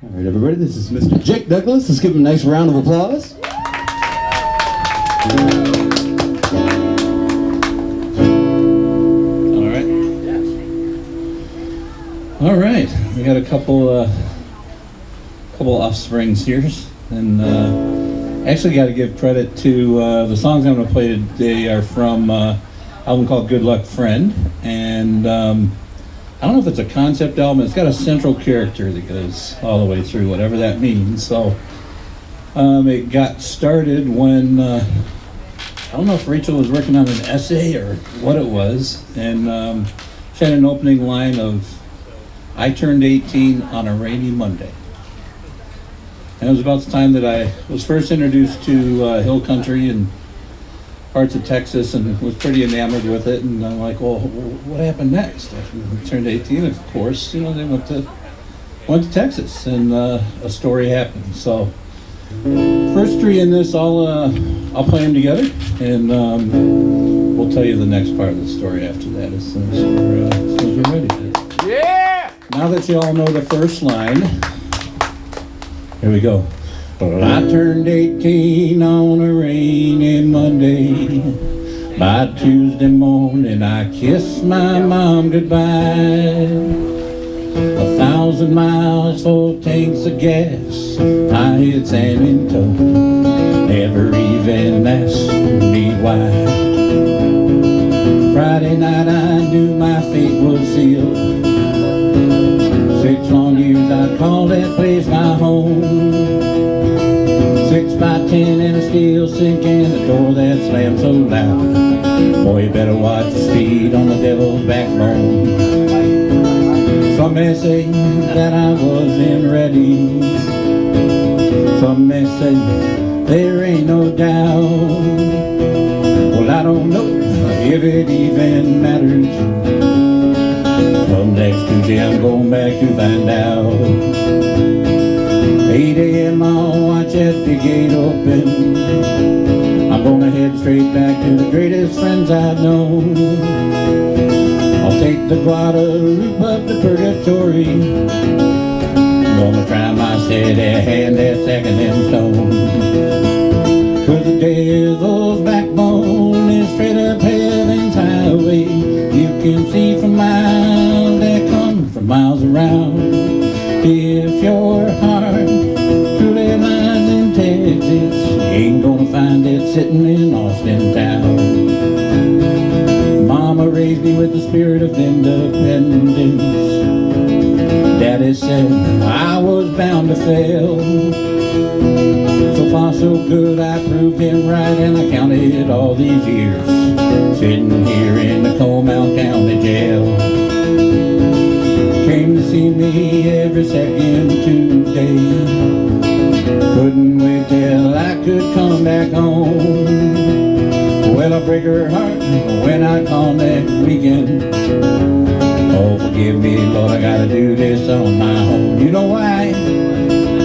All right, everybody, this is Mr. Jake Douglas. Let's give him a nice round of applause. All right, we got a couple offsprings here, and actually got to give credit to the songs I'm going to play today are from an album called Good Luck Friend, and I don't know if it's a concept album. It's got a central character that goes all the way through, whatever that means. So it got started when I don't know if Rachel was working on an essay or what it was, and she had an opening line of, "I turned 18 on a rainy Monday." And it was about the time that I was first introduced to hill country and parts of Texas, and was pretty enamored with it. And I'm like, well, what happened next? I turned 18, of course, they went to Texas, and a story happened. So first three in this, I'll play them together, and we'll tell you the next part of the story after that as soon as we're ready. Yeah! Now that you all know the first line, here we go. Well, I turned 18 on a rainy Monday. By Tuesday morning, I kissed my mom goodbye. 1,000 miles, 4 tanks of gas. I hit San Antonio, never even asked me why. Friday night, I knew my fate was sealed. 6 long years I called that place my home. 6 by 10 and a steel sink and a door that slammed so loud. Boy, you better watch the speed on the devil's backbone. Some may say that I wasn't ready. Some may say there ain't no doubt. Well, I don't know if it even matters. Well, next Tuesday I'm going back to find out. 8 a.m. I'll watch that big gate open. I'm gonna head straight back to the greatest friends I've known. I'll take the Guadalupe up to Purgatory. I'm gonna try my steady hand at stacking them stones. 'Cause the devil's backbone is straight up heaven's highway. You can see from miles that come from miles around. If your heart truly lies in Texas, you ain't gonna find it sitting in Austin town. Mama raised me with the spirit of independence. Daddy said I was bound to fail. So far so good, I proved him right, and I counted all these years sitting here in the Comal County jail. Came to see me every second Tuesday. Couldn't wait till I could come back home. Well, I break her heart when I call next weekend. Oh, forgive me, Lord, I gotta do this on my own. You know why?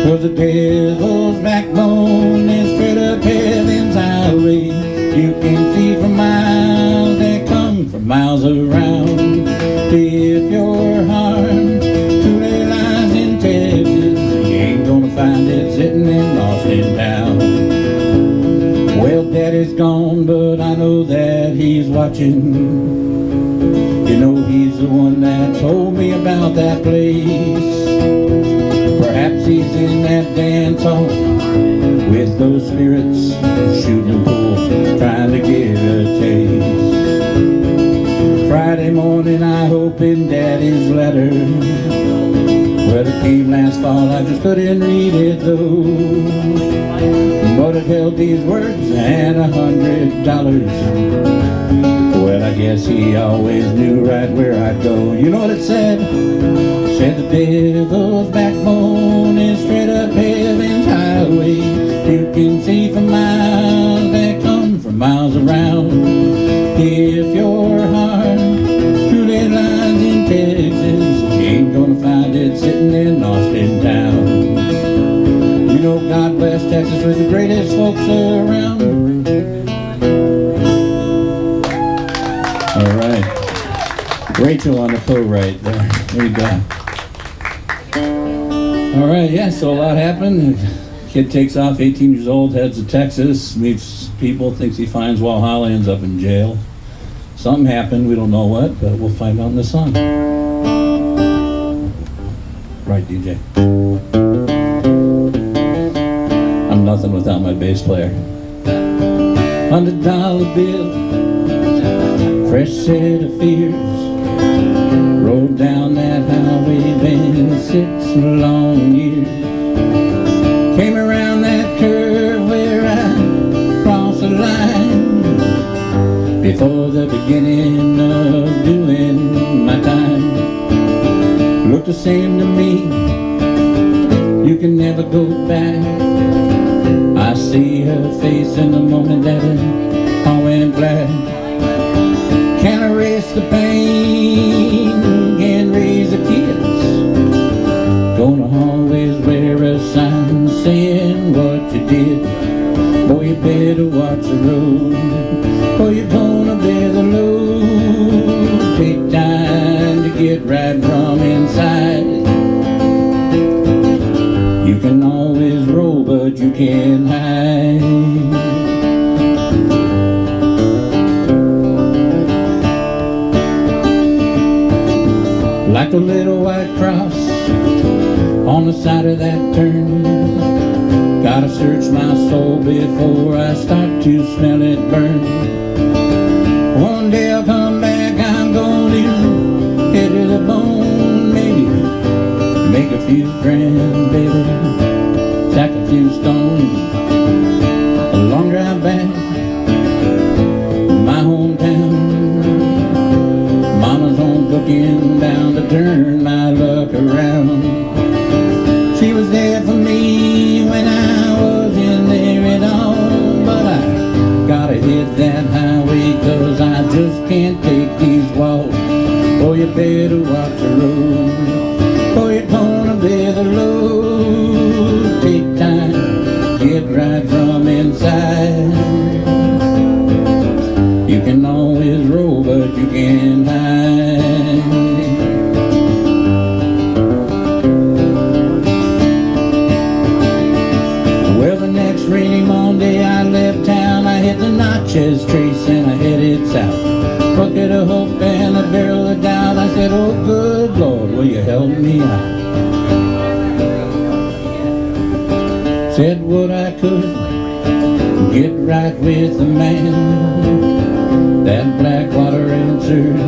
'Cause the devil's backbone is straight up heaven's highway. You can see from miles that come from miles around. If your heart truly lies in Texas, you ain't gonna find it sitting in Austin town. Well, Daddy's gone, but I know that he's watching. You know he's the one that told me about that place. Perhaps he's in that dance hall with those spirits shooting pool, trying to get a taste. Friday morning I opened Daddy's letter. Well, it came last fall, I just couldn't read it though. But it held these words and $100. Well, I guess he always knew right where I'd go. You know what it said? It said the devil's backbone is straight up heaven's highway. You can see from miles that come from miles around. If your heart truly lies in Texas, you ain't gonna find it sitting in Austin town. You know God bless Texas with the greatest folks around. All right, Rachel on the co-write there. There you go. All right, yeah, so a lot happened. The kid takes off, 18 years old, heads to Texas, meets people, thinks he finds Walhalla, ends up in jail. Something happened, we don't know what, but we'll find out in the song. Right, DJ. I'm nothing without my bass player. $100 bill, fresh set of fears. Rode down that highway, been 6 long years. Came around that curve where I crossed the line before the beginning of doing my time. Looked the same to me, you can never go back. I see her face in the moment that it all went black. Can't erase the pain, can't raise the kids. Gonna always wear a sign saying what you did. Boy, you better watch the road, or you're gonna bear the load. Take time to get right from inside. You can always roll, but you can't hide. Like a little white cross on the side of that turn. Gotta search my soul before I start to smell it burn. One day I'll come back, I'm gonna hit to the bone, maybe make a few grand, baby, stack a few stones. A long drive back, my hometown. Mama's home cooking down to turn my luck around. She was there for me when I wasn't there at all. But I gotta hit that highway, cause I just can't take these walls. Oh, you better watch the road, or you're gonna bear the load. Take time, get right from inside. You can always roll, but you can't hide. Well, the next rainy Monday I left town. I hit the Natchez Trace and I headed south. Bucket of hope and a barrel of doubt. I said, oh good Lord, will you help me out? Said what I could, get right with the man. That black water answered,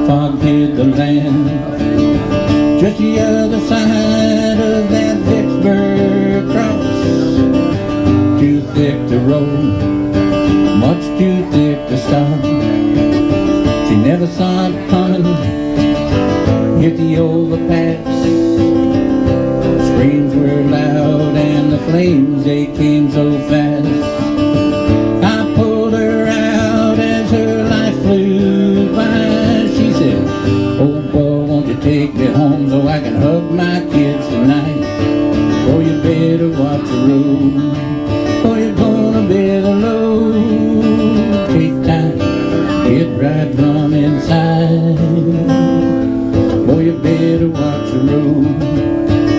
fog hid the land. Just the other side of that Vicksburg cross. Too thick to roll, much too thick to stop. She never saw it coming, hit the overpass. Screams were loud and the flames, they came so fast. I pulled her out as her life flew by. She said, oh boy, won't you take me home so I can hug my kids tonight? Oh, you better watch the road, or you're gonna bear the load. Take time, get right from inside. Oh, you better watch the road,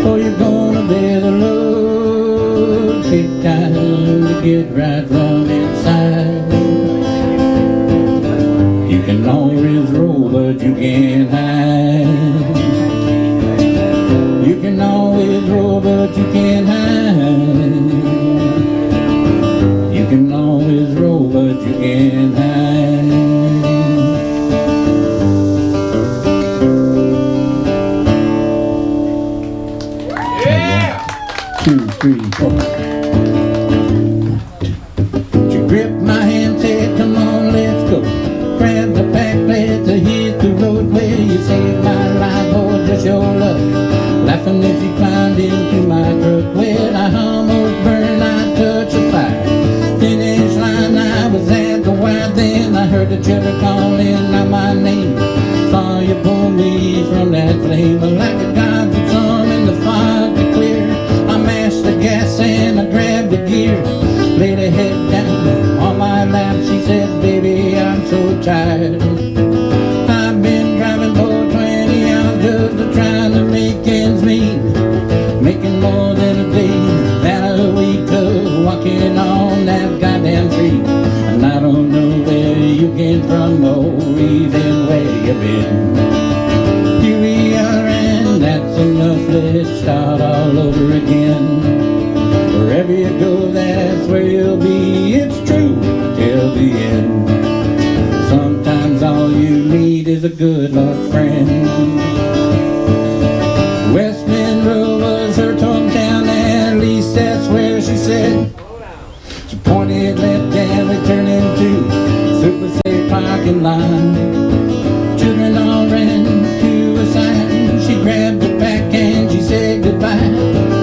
or you're gonna bear the load. Take time to get right from inside. You can always roll, but you can't hide. You can always roll, but you can't hide. You can always roll, but you can't hide. Yeah! 2, 3, 4. She gripped my hand, said, come on, let's go. Grabbed the pack, let's hit the road. Well, you saved my life, oh, just your luck. Laughing as she climbed into my truck. Well, I almost burned, I touched the fire. Finish line, I was at the wire. Then I heard the children calling out my name. Saw you pull me from that flame. Like a god that some in the fog to clear. I mashed the gas and I grabbed the gear. Laid her head down on my lap. She said, baby, I'm so tired. I've been driving for 20 hours just trying to make ends meet. start all over again. Wherever you go, that's where you'll be. It's true till the end. Sometimes all you need is a good luck friend. West Monroe was her hometown, at least that's where she said. She pointed left and we turned into Super Safe parking lot. Children all ran to a sign. She grabbed her back and she said goodbye.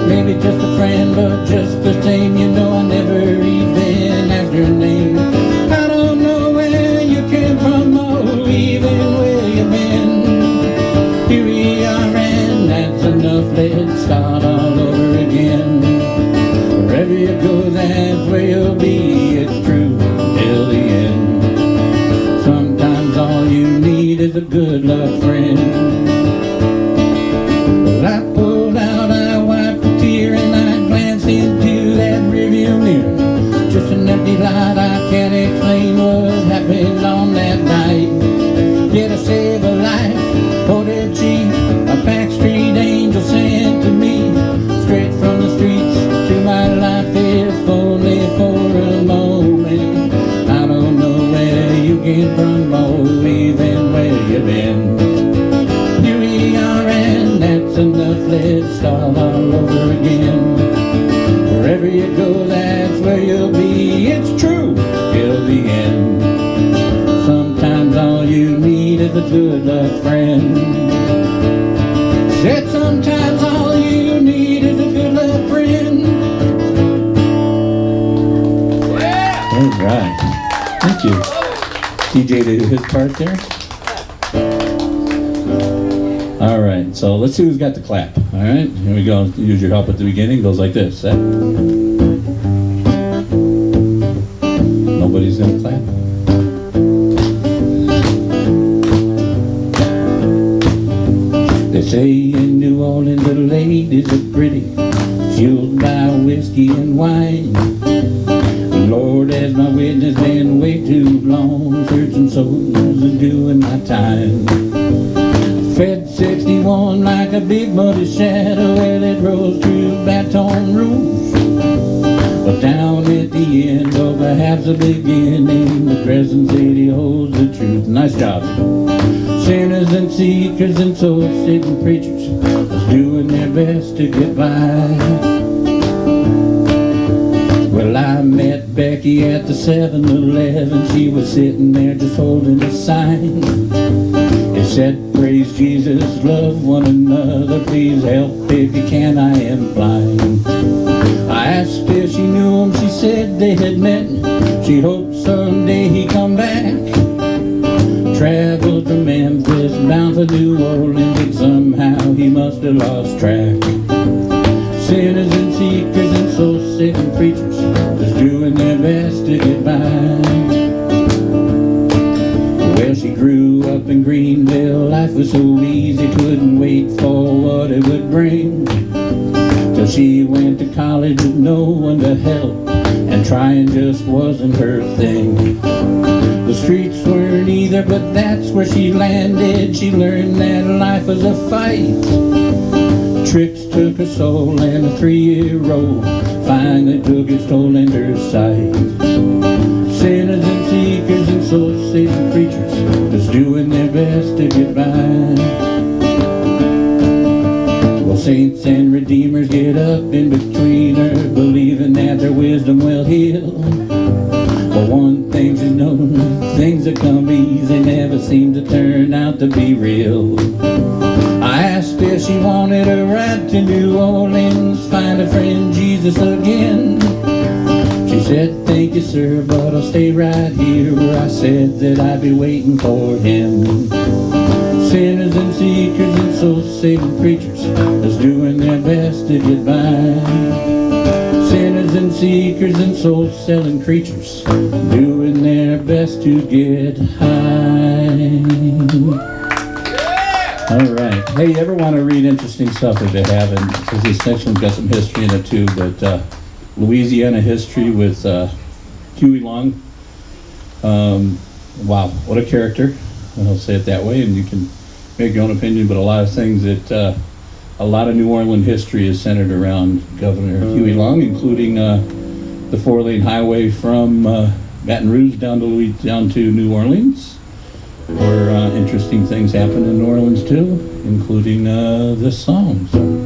Maybe just a friend, but just the same, you know I never even asked her name. I don't know where you came from or even where you've been. Here we are and that's enough, let's start all over again. Wherever you go, that's where you'll be, it's true till the end. Sometimes all you need is a good luck friend. Well, I pulled out, I wiped a tear, and I glanced into that rearview mirror. Just an empty light, I can't explain what happened on that night. Did I save a life, or did she, a backstreet angel sent to me, straight from the streets to my life, if only for a moment. I don't know where you came from or even where you've been. Here we are and that's enough, let's start all over again. Wherever you go, that's where you'll be, it's true till the end. Sometimes all you need is a good luck friend. Said sometimes all you need is a good luck friend. All right. Thank you. DJ did his part there. All right, so let's see who's got the clap. All right, here we go. Use your help at the beginning. Goes like this. Set. Nobody's gonna clap. They say in New Orleans the ladies are pretty, fueled by whiskey and wine. Lord, as my witness, been way too long searching souls and doing my time. Fed 61 like a big muddy shadow, well it rose to Baton Rouge. But down at the end, or perhaps the beginning, the Crescent City holds the truth. Nice job. Sinners and seekers and soul-saving preachers just doing their best to get by. Well, I met Becky at the 7-Eleven. She was sitting there just holding a sign. It said, praise Jesus, love one another, please help if you can, I am blind. I asked if she knew him, she said they had met. She hoped someday he'd come back. Traveled to Memphis, bound for New Orleans, and somehow he must have lost track. Sinners and seekers and soul-saving preachers just doing their best to get by. Well, she grew up in Greenville, life was so easy, couldn't wait for what it would bring. Till she went to college with no one to help, and trying just wasn't her thing. The streets weren't either, but that's where she landed. She learned that life was a fight. Tricks took her soul, and a 3-year-old finally took its toll in her sight. Sinners and seekers and soul-saving preachers just doing their best to get by. Well, saints and redeemers get up in between her, believing that their wisdom will heal. But one thing she's known, things that come easy never seem to turn out to be real. I asked if she wanted a ride to New Orleans, find a friend Jesus again. She said, thank you sir, but I'll stay right here where I said that I'd be waiting for him. Sinners and seekers and soul-saving preachers just doing their best to get by. Sinners and seekers and soul-selling creatures doing their best to get high. All right. Hey, you ever want to read interesting stuff if they haven't? Because this next one's got some history in it too, but Louisiana history with Huey Long. Wow, what a character. I'll say it that way, and you can make your own opinion, but a lot of things that a lot of New Orleans history is centered around Governor Huey Long, including the 4-lane highway from Baton Rouge down to New Orleans, where interesting things happen in New Orleans too, including this song. So.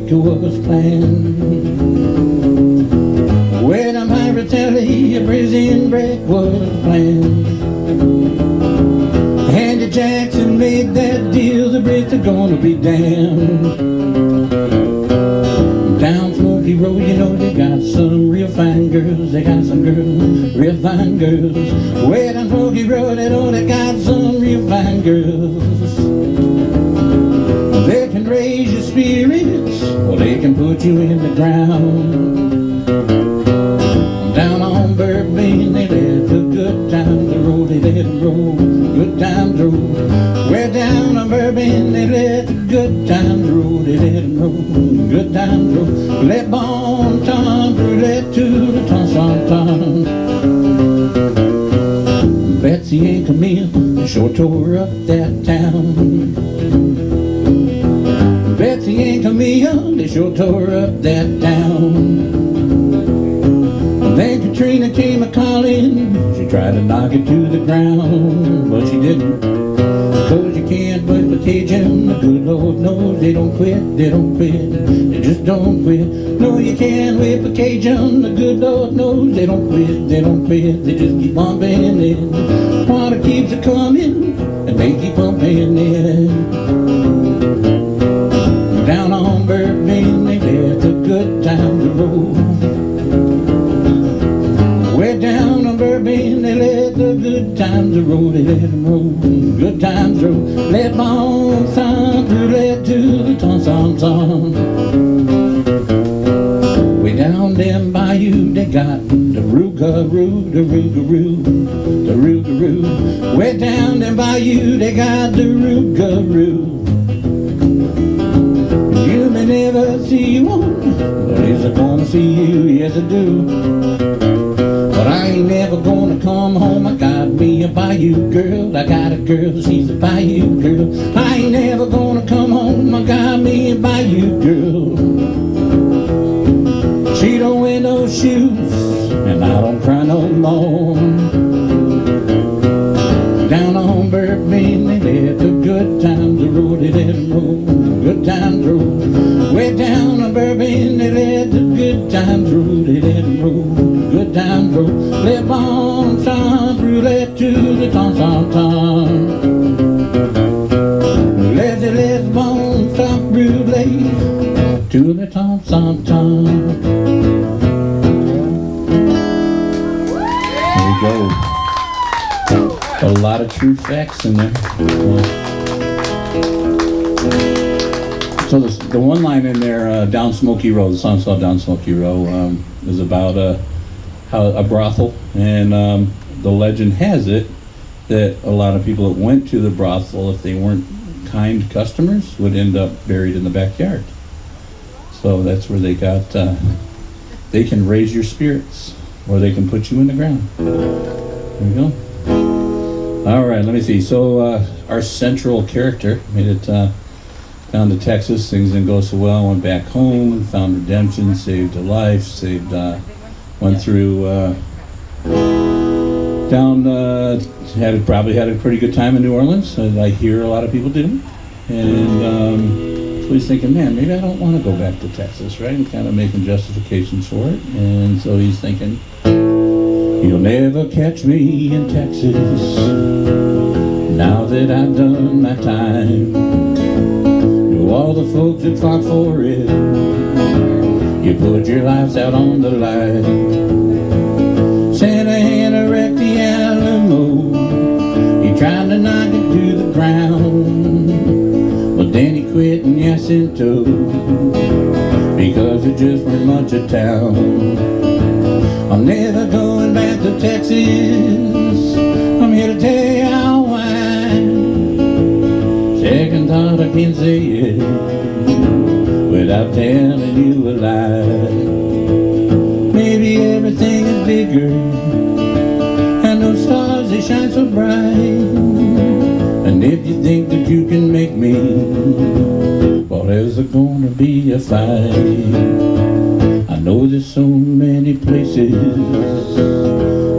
Was planned. When a pirate alley, a prison break was planned. Andy Jackson made that deal, the bricks are gonna be damned. Down Smoky Road, you know they got some real fine girls. They got some girls, real fine girls. Way down Smoky Road, they know they got some real fine girls. They can raise your spirits, or they can put you in the ground. Down on Bourbon, they let the good times roll, they let them roll, good times roll. Way down on Bourbon, they let the good times roll, they let them roll, good times roll. Let bon temps roulette to the ton. Betsy and Camille, they sure tore up that town. Betsy and Camille, they sure tore up that town. Then Katrina came a-calling, she tried to knock it to the ground, but she didn't. Cause you can't whip a Cajun, the good Lord knows they don't quit, they just don't quit. No, you can't whip a Cajun, the good Lord knows they don't quit, they just keep on bending. Water keeps a coming, and they keep on bending. Down on Bourbon, they let the good times roll. Way down on Bourbon, they let the good times roll. They let them roll, good times roll. Let bon sang roulette to the ton. Way down them bayou, they got the Rougarou. Way down them bayou, they got the Rougarou. You may never see one, but is I gonna see you? Yes I do. But I ain't never gonna come home. I got me a bayou girl. I got a girl, she's a bayou girl. I ain't never gonna come home. I got me a bayou girl. She don't wear no shoes, and I don't cry no more. Down on Bourbon, they let the good times roll, they let them roll, good times roll. Way down on Bourbon, they let the good times roll, they let them roll, good times roll. Let bon sang roulette to the ton. Let's bon sang roulette to the ton. There we go. A lot of true facts in there. So the one line in there, Down Smoky Road, the song's called Down Smoky Road, is about a brothel, and the legend has it that a lot of people that went to the brothel, if they weren't kind customers, would end up buried in the backyard. So that's where they got, they can raise your spirits, or they can put you in the ground. There we go. All right, let me see. So our central character made it down to Texas. Things didn't go so well. Went back home, found redemption, saved a life, went through probably had a pretty good time in New Orleans. I hear a lot of people did. And so he's thinking, man, maybe I don't want to go back to Texas, right? And kind of making justifications for it. And so he's thinking, you'll never catch me in Texas now that I've done my time. To all the folks that fought for it, you put your lives out on the line. Jacinto, because there just weren't much of town. I'm never going back to Texas, I'm here to tell you how why. Second thought I can't say it without telling you a lie. Maybe everything is bigger, and those stars they shine so bright. And if you think that you can make me, well, there's gonna be a fight. I know there's so many places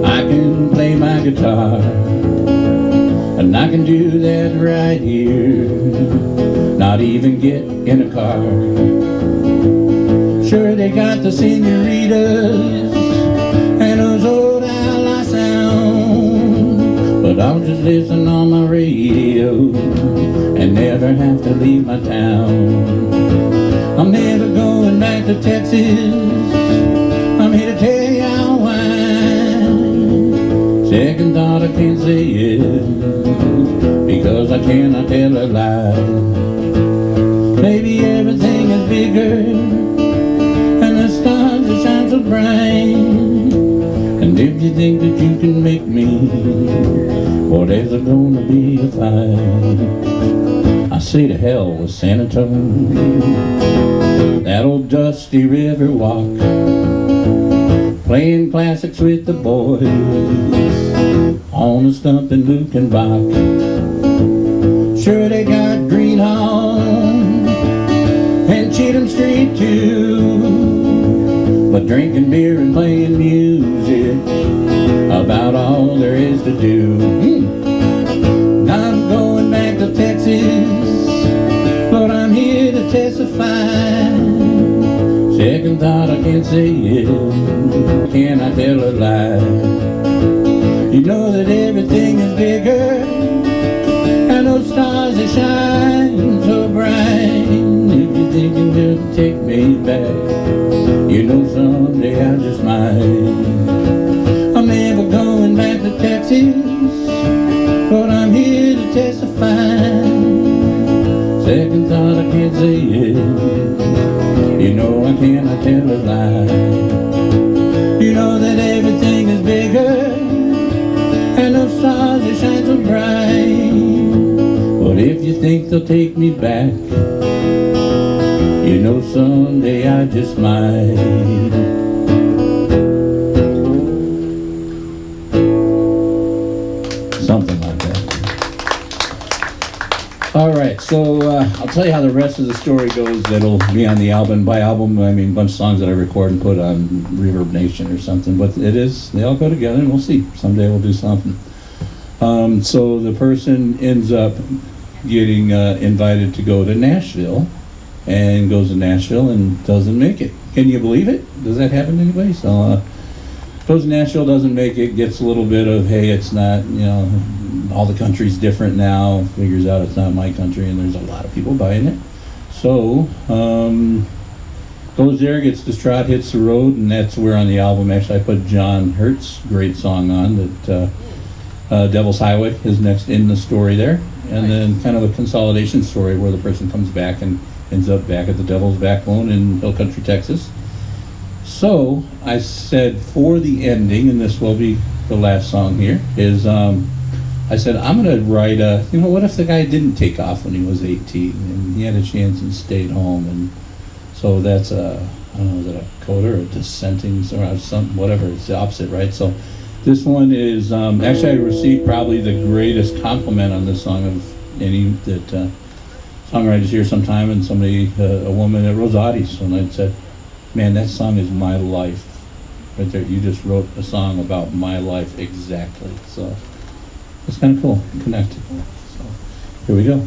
I can play my guitar, and I can do that right here, not even get in a car. Sure, they got the senoritas and those old outlaw sounds, but I'll just listen on my radio and never have to leave my town. I'm never going back to Texas, I'm here to tell you how why. Second thought I can't say it, because I cannot tell a lie. Maybe everything is bigger, and the stars that shine so bright. And if you think that you can make me, well, there's gonna be a fight. I say to hell with San Antonio, that old dusty river walk, playing classics with the boys on the stump in Lukenbach. Sure, they got Greenhorn and Cheatham Street too, but drinking beer and playing music about all there is to do. Not going back to Texas, but I'm here to testify. Second thought I can't say it, can I tell a lie? You know that everything is bigger, and those stars that shine so bright. If you think you will take me back, you know someday I just might. I'm never going back to Texas, but I'm here to testify. Second thought I can't say it, you know I cannot tell a lie. You know that everything is bigger, and those stars that shine so bright. But if you think they'll take me back, you know someday I just might. Something like that. All right, so I'll tell you how the rest of the story goes. That'll be on the album. By album, I mean a bunch of songs that I record and put on Reverb Nation or something. But it is, they all go together, and we'll see. Someday we'll do something. So the person ends up getting invited to go to Nashville, and goes to Nashville and doesn't make it. Can you believe it? Does that happen to anybody? So goes to Nashville, doesn't make it, gets a little bit of, hey, it's not, you know, all the country's different now, figures out it's not my country, and there's a lot of people buying it. So goes there, gets distraught, hits the road, and that's where on the album, actually I put John Hurt's great song on, that Devil's Highway is next in the story there. And then kind of a consolidation story where the person comes back and ends up back at the Devil's Backbone in Hill Country, Texas. So I said for the ending, and this will be the last song here, is I said I'm going to write a, you know, what if the guy didn't take off when he was 18 and he had a chance and stayed home? And so that's a, I don't know, is it a coda or a dissenting, or something, whatever, it's the opposite, right? So this one is, actually I received probably the greatest compliment on this song of any that songwriters here sometime, and somebody, a woman at Rosati's, and I said, man, that song is my life. Right there, you just wrote a song about my life exactly. So it's kind of cool, connected. So here we go.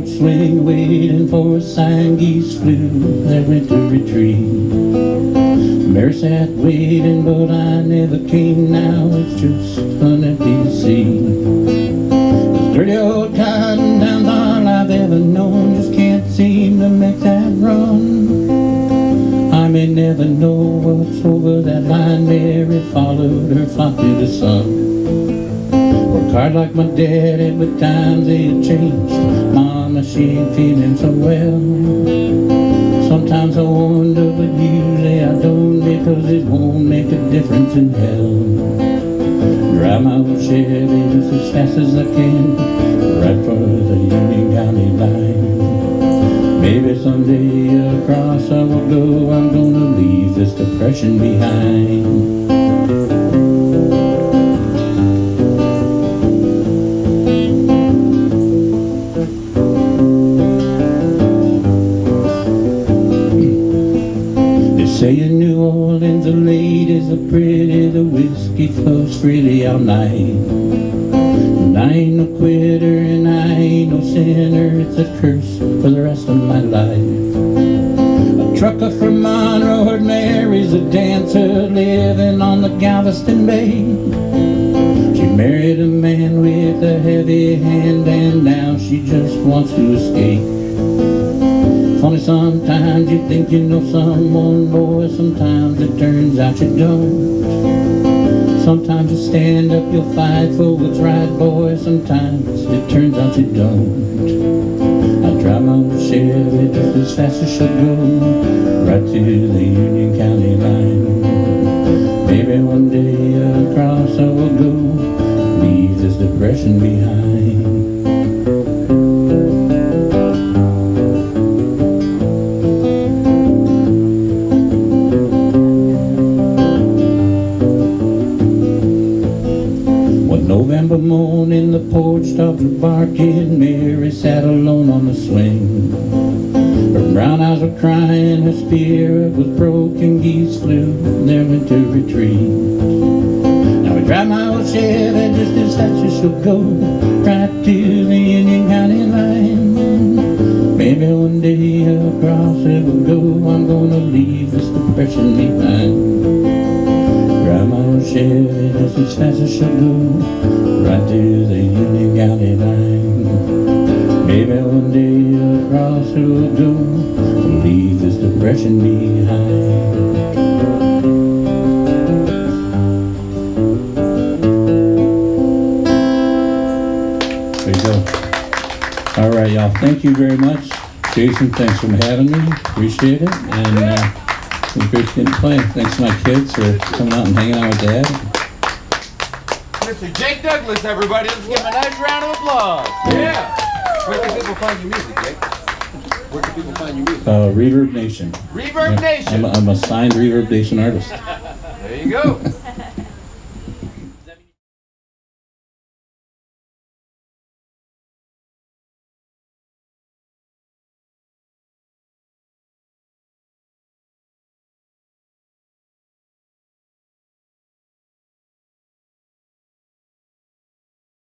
Swing, waiting for a sign, geese flew their winter retreat. Mary sat waiting, but I never came. Now it's just an empty seat. This dirty old cotton town's all I've ever known, just can't seem to make that run. never know what's over that line. Mary followed her flock to the sun. Worked hard like my daddy, but times they had changed. Mama, she ain't feeling so well. Sometimes I wonder, but usually I don't, because it won't make a difference in hell. Drive my old Chevy just as fast as I can, right for the Union County line. Maybe someday across I will go. I'm gonna leave this depression behind. They say in New Orleans the ladies are pretty, the whiskey flows freely all night. And I ain't no quitter and I ain't no sinner, it's a curse for the rest of my life. A trucker from Monroe heard Mary's a dancer living on the Galveston Bay. She married a man with a heavy hand and now she just wants to escape. Funny, sometimes you think you know someone, boy, sometimes it turns out you don't. Sometimes you stand up, you'll fight for what's right, boy, sometimes it turns out you don't. I drive my old Chevy just as fast as she'll go, right to the Union County line. Maybe one day across I will go, leave this depression behind. November morning, the porch dogs were barking. Mary sat alone on the swing. Her brown eyes were crying, her spirit was broken. Geese flew their winter retreat. Now we drive my old Chevy just as fast as she'll go, right to the Union County line. Maybe one day across it will go. I'm gonna leave this depression behind. Drive my old Chevy just as fast as she'll go, right to the Union County line. Maybe one day across it will go, leave this depression behind. There you go. All right, y'all. Thank you very much. Jason, thanks for having me. Appreciate it. And it was great getting to play. Thanks to my kids for coming out and hanging out with Dad. Mr. Jake Douglas, everybody. Let's give him a nice round of applause. Yeah. Where can people find your music, Jake? Where can people find your music? Reverb Nation. Reverb Nation. I'm a signed Reverb Nation artist. There you go.